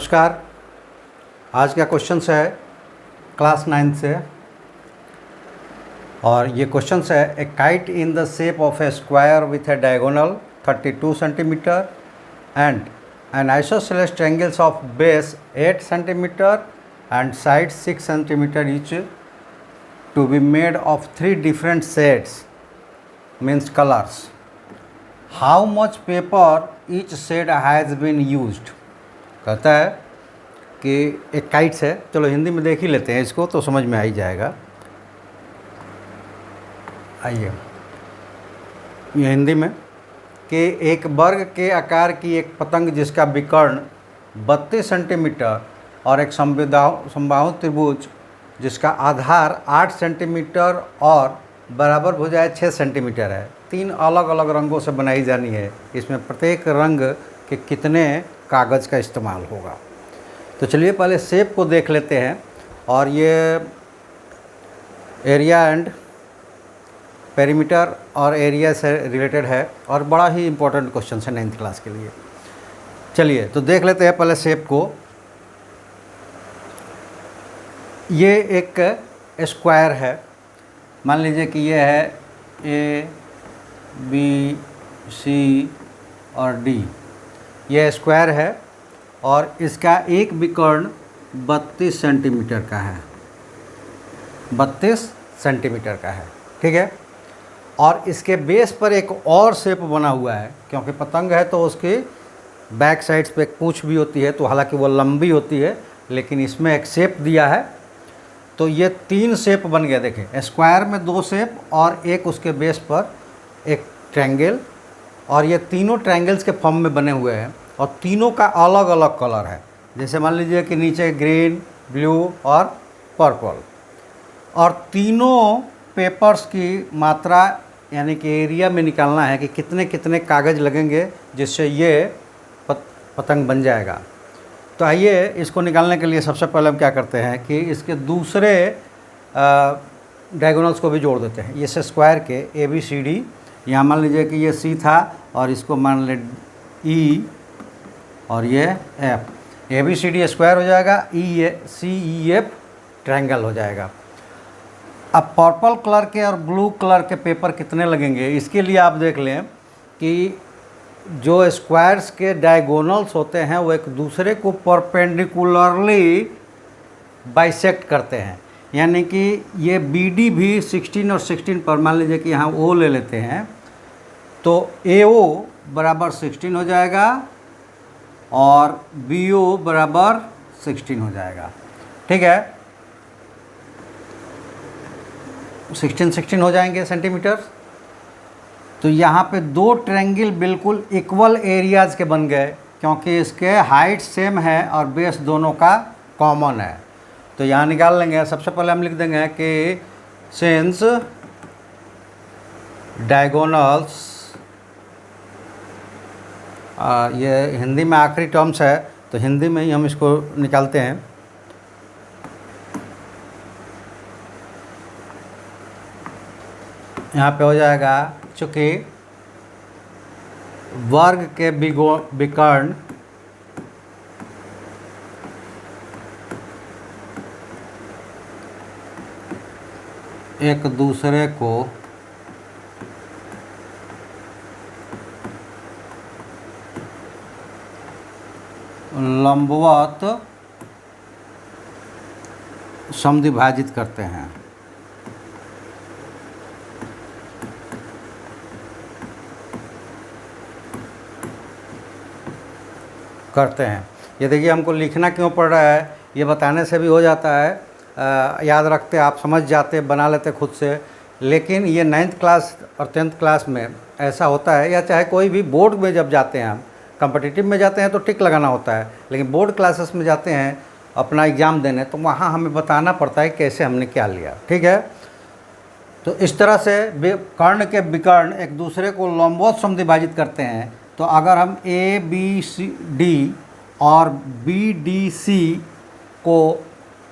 नमस्कार। आज का क्वेश्चन है क्लास 9 से और ये क्वेश्चन है ए kite in the shape of A square with A diagonal 32 centimetre and N isosceles triangles of base 8 centimetre and side 6 centimetre each to be made of 3 different shades means colors. How much paper each shade has been used? कहता है कि एक kites है। चलो हिंदी में देख ही लेते हैं इसको तो समझ में आ ही जाएगा। आइए ये हिंदी में कि एक वर्ग के आकार की एक पतंग जिसका विकर्ण 32 सेंटीमीटर और एक समबाहु त्रिभुज जिसका आधार 8 सेंटीमीटर और बराबर भुजाएं 6 सेंटीमीटर है, 3 अलग अलग रंगों से बनाई जानी है। इसमें प्रत्येक रंग के कितने कागज़ का इस्तेमाल होगा। तो चलिए पहले शेप को देख लेते हैं और ये एरिया एंड पेरीमीटर और एरिया से रिलेटेड है और बड़ा ही इम्पोर्टेंट क्वेश्चन है 9th क्लास के लिए। चलिए तो देख लेते हैं पहले शेप को। ये एक स्क्वायर है, मान लीजिए कि ये है ए बी सी और डी, ये स्क्वायर है और इसका एक विकर्ण 32 सेंटीमीटर का है, 32 सेंटीमीटर का है, ठीक है। और इसके बेस पर एक और शेप बना हुआ है, क्योंकि पतंग है तो उसकी बैक साइड्स पे एक पूँछ भी होती है, तो हालांकि वो लंबी होती है लेकिन इसमें एक शेप दिया है। तो ये 3 शेप बन गया। देखें स्क्वायर में 2 शेप और एक उसके बेस पर एक ट्रायंगल, और ये तीनों ट्रायंगल्स के फॉर्म में बने हुए हैं और तीनों का अलग अलग कलर है। जैसे मान लीजिए कि नीचे ग्रीन, ब्लू और पर्पल, और तीनों पेपर्स की मात्रा यानी कि एरिया में निकालना है कि कितने कितने कागज़ लगेंगे जिससे ये पतंग बन जाएगा। तो आइए इसको निकालने के लिए सबसे पहले हम क्या करते हैं कि इसके दूसरे डायगोनल्स को भी जोड़ देते हैं। ये स्क्वायर के ए बी सी डी, यहाँ मान लीजिए कि ये सी था और इसको मान ले ई और ये F, A B C D square हो जाएगा, ई सी ई एफ ट्रायंगल हो जाएगा। अब पर्पल कलर के और ब्लू कलर के पेपर कितने लगेंगे, इसके लिए आप देख लें कि जो स्क्वायर्स के डायगोनल्स होते हैं वो एक दूसरे को परपेंडिकुलरली बाइसेक्ट करते हैं। यानी कि ये बी डी भी 16 और 16 पर, मान लीजिए कि यहाँ ओ ले लेते हैं तो ए ओ बराबर 16 हो जाएगा और बी ओ बराबर 16 हो जाएगा, ठीक है। 16 हो जाएंगे सेंटीमीटर। तो यहाँ पे 2 ट्रायंगल बिल्कुल इक्वल एरियाज़ के बन गए, क्योंकि इसके हाइट सेम है और बेस दोनों का कॉमन है। तो यहाँ निकाल लेंगे। सबसे पहले हम लिख देंगे कि सिंस डायगोनल्स, ये हिंदी में आखिरी टर्म्स है तो हिंदी में ही हम इसको निकालते हैं। यहाँ पे हो जाएगा, चूँकि वर्ग के विकर्ण एक दूसरे को लंबवत समद्विभाजित करते हैं। ये देखिए हमको लिखना क्यों पड़ रहा है, ये बताने से भी हो जाता है, याद रखते आप समझ जाते, बना लेते खुद से। लेकिन ये 9th क्लास और 10th क्लास में ऐसा होता है, या चाहे कोई भी बोर्ड में जब जाते हैं, हम कॉम्पिटिटिव में जाते हैं तो टिक लगाना होता है, लेकिन बोर्ड क्लासेस में जाते हैं अपना एग्ज़ाम देने तो वहाँ हमें बताना पड़ता है कैसे हमने क्या लिया, ठीक है। तो इस तरह से कर्ण के विकर्ण एक दूसरे को लंबवत समद्विभाजित करते हैं। तो अगर हम ए बी सी डी और बी डी सी को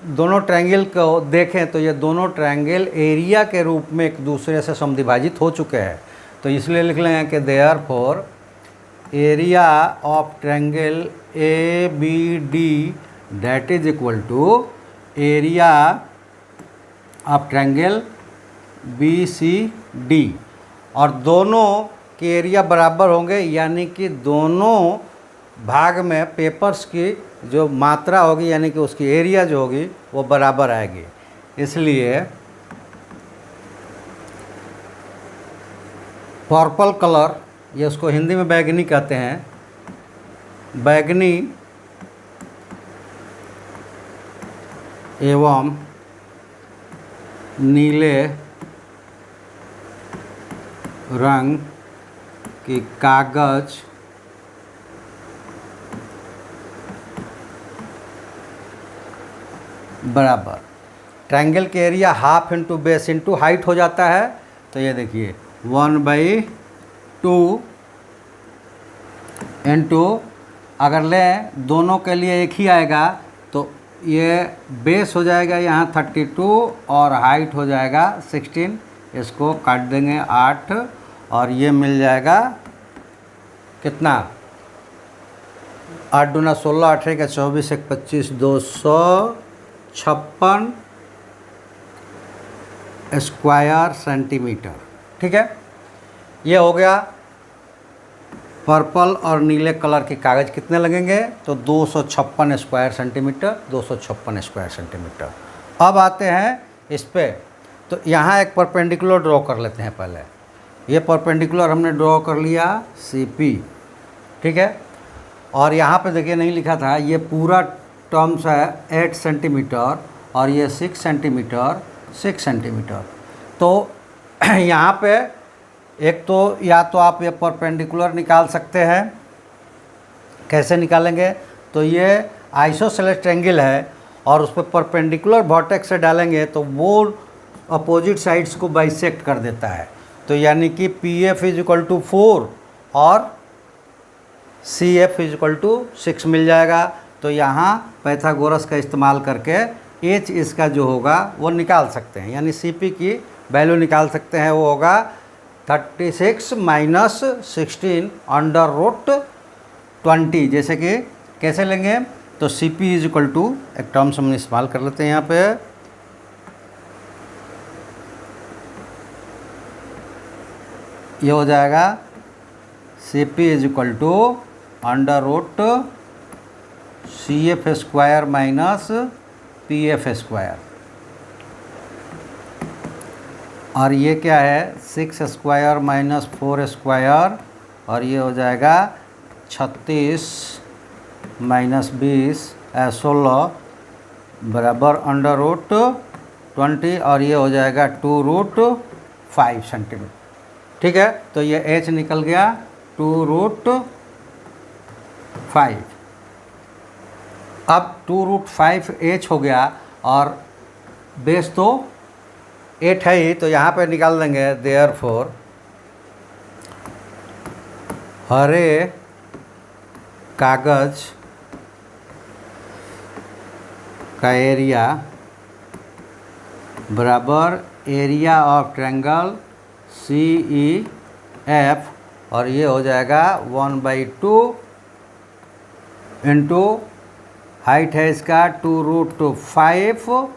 दोनों ट्रायंगल को देखें तो ये दोनों ट्रायंगल एरिया के रूप में एक दूसरे से समद्विभाजित हो चुके हैं। तो इसलिए लिख लेंगे कि therefore area of triangle A B D that is equal to area of triangle B C D, और दोनों के एरिया बराबर होंगे, यानी कि दोनों भाग में पेपर्स की जो मात्रा होगी यानी कि उसकी एरिया जो होगी वो बराबर आएगी। इसलिए पर्पल कलर, ये उसको हिंदी में बैगनी कहते हैं, बैगनी एवं नीले रंग की कागज बराबर, ट्रायंगल के area half into base into height हो जाता है। तो ये देखिए 1/2 इंटू, अगर लें दोनों के लिए एक ही आएगा तो ये बेस हो जाएगा यहाँ 32 और हाइट हो जाएगा 16, इसको काट देंगे 8 और ये मिल जाएगा कितना, 8 दूना 16, 8 का 24, 1 25, 256 स्क्वायर सेंटीमीटर। ठीक है, ये हो गया। पर्पल और नीले कलर के कागज़ कितने लगेंगे, तो 256 स्क्वायर सेंटीमीटर, 256 स्क्वायर सेंटीमीटर। अब आते हैं इस पे, तो यहाँ एक परपेंडिकुलर ड्रॉ कर लेते हैं पहले। ये परपेंडिकुलर हमने ड्रॉ कर लिया CP, ठीक है। और यहाँ पे देखिए नहीं लिखा था, ये पूरा टर्म्स है 8 सेंटीमीटर और ये 6 सेंटीमीटर 6 सेंटीमीटर। तो यहाँ पे एक तो या तो आप ये परपेंडिकुलर निकाल सकते हैं, कैसे निकालेंगे, तो ये आइसोसेलेस ट्रायंगल है और उस पर परपेंडिकुलर वर्टेक्स से डालेंगे तो वो अपोजिट साइड्स को बाइसेक्ट कर देता है। तो यानी कि PF = 4 और CF = 6 मिल जाएगा। तो यहाँ पाइथागोरस का इस्तेमाल करके H इसका जो होगा वो निकाल सकते हैं, यानी CP की वैल्यू निकाल सकते हैं। वो होगा 36 - 16 √20। जैसे कि कैसे लेंगे, तो CP = एक टर्म्स हम इस्तेमाल कर लेते हैं यहाँ पे, ये हो जाएगा CP = √CF² - PF²। और ये क्या है, 6² - 4² और ये हो जाएगा 36 - 20 16 बराबर √20 और ये हो जाएगा 2√5 सेंटीमीटर। ठीक है, तो ये H निकल गया 2√5। अब 2√5 H हो गया और बेस तो 8 है ही, तो यहाँ पे निकाल देंगे। देयरफॉर हरे कागज का एरिया बराबर एरिया ऑफ ट्रायंगल CEF और ये हो जाएगा 1/2 इंटू हाइट है इसका 2√5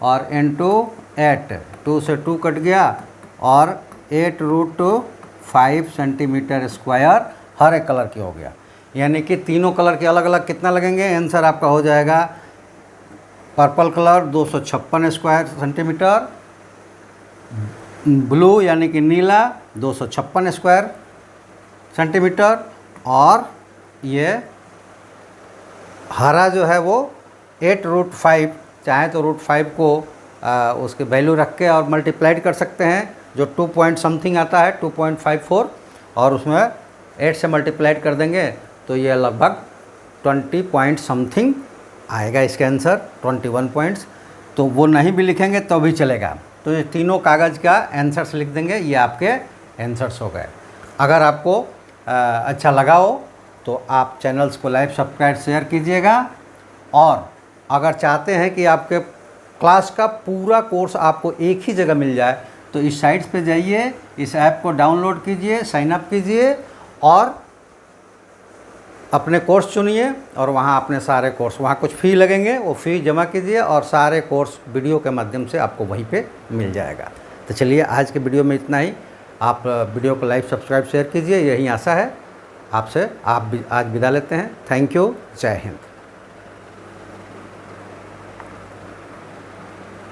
और इंटू 8, 2 से 2 कट गया और 8√5 सेंटीमीटर स्क्वायर हर एक कलर की हो गया। यानी कि तीनों कलर के अलग अलग कितना लगेंगे, आंसर आपका हो जाएगा purple colour 256 square centimetre, blue यानी कि नीला 256 स्क्वायर सेंटीमीटर और ये हरा जो है वो 8√5, चाहे तो √5 को उसके वैल्यू रख के और मल्टीप्लाइड कर सकते हैं, जो 2 पॉइंट समथिंग आता है 2.54 और उसमें 8 से मल्टीप्लाइड कर देंगे तो ये लगभग 20 पॉइंट समथिंग आएगा इसका आंसर, 21 पॉइंट्स। तो वो नहीं भी लिखेंगे तो भी चलेगा। तो ये तीनों कागज़ का आंसर्स लिख देंगे, ये आपके आंसर्स हो गए। अगर आपको अच्छा लगा हो तो आप चैनल्स को लाइक सब्सक्राइब शेयर कीजिएगा, और अगर चाहते हैं कि आपके क्लास का पूरा कोर्स आपको एक ही जगह मिल जाए तो इस साइट्स पे जाइए, इस ऐप को डाउनलोड कीजिए, साइन अप कीजिए और अपने कोर्स चुनिए और वहाँ अपने सारे कोर्स, वहाँ कुछ फ़ी लगेंगे, वो फ़ी जमा कीजिए और सारे कोर्स वीडियो के माध्यम से आपको वहीं पे मिल जाएगा। तो चलिए आज के वीडियो में इतना ही। आप वीडियो को लाइक सब्सक्राइब शेयर कीजिए, यही आशा है। आपसे आप आज विदा लेते हैं। Thank you. जय हिंद।